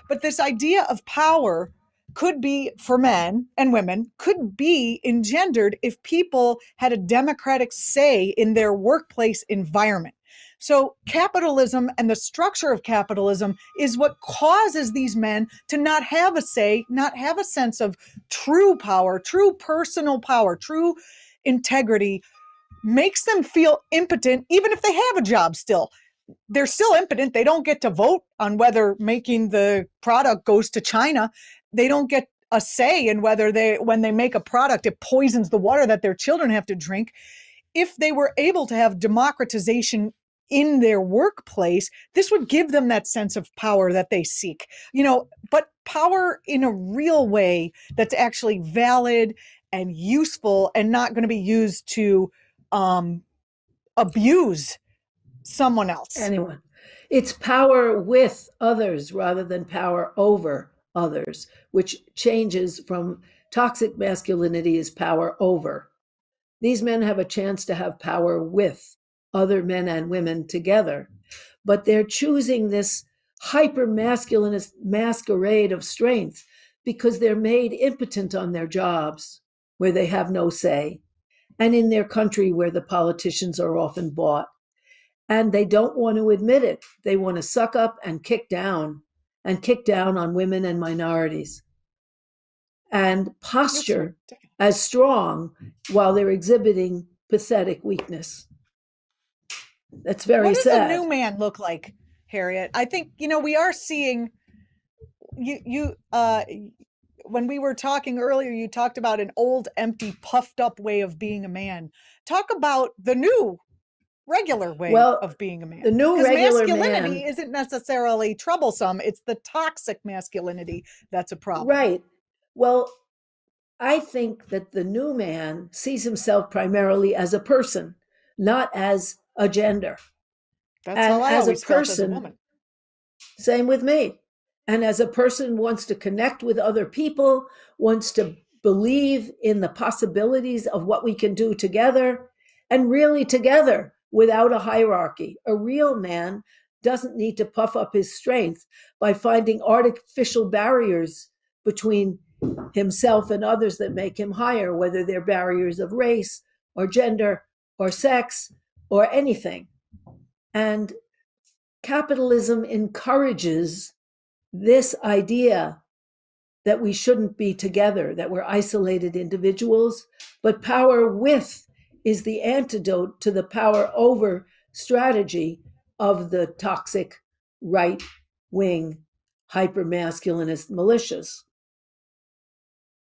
But this idea of power could be for men and women, could be engendered if people had a democratic say in their workplace environment. So, capitalism and the structure of capitalism is what causes these men to not have a say, not have a sense of true power, true personal power, true integrity, makes them feel impotent, even if they have a job still. They're still impotent. They don't get to vote on whether making the product goes to China. They don't get a say in whether when they make a product, it poisons the water that their children have to drink. If they were able to have democratization in their workplace, this would give them that sense of power that they seek, but power in a real way that's actually valid and useful and not going to be used to abuse someone else. Anyone. It's power with others rather than power over others, which changes from toxic masculinity is power over. These men have a chance to have power with other men and women together, but they're choosing this hyper masculinist masquerade of strength because they're made impotent on their jobs where they have no say, and in their country where the politicians are often bought. And they don't want to admit it. They want to suck up and kick down on women and minorities and posture as strong while they're exhibiting pathetic weakness. That's very sad. What does a new man look like, Harriet? I think, we are seeing you when we were talking earlier, you talked about an old, empty, puffed up way of being a man. Talk about the new regular way of being a man. The new regular masculinity isn't necessarily troublesome. It's the toxic masculinity that's a problem. Right. Well, I think that the new man sees himself primarily as a person, not as a gender. That's how I always felt as a woman. Same with me. And as a person wants to connect with other people, wants to believe in the possibilities of what we can do together, and really together without a hierarchy. A real man doesn't need to puff up his strength by finding artificial barriers between himself and others that make him higher, whether they're barriers of race or gender or sex or anything. And capitalism encourages this idea that we shouldn't be together, that we're isolated individuals, but power with is the antidote to the power over strategy of the toxic right-wing hyper-masculinist militias.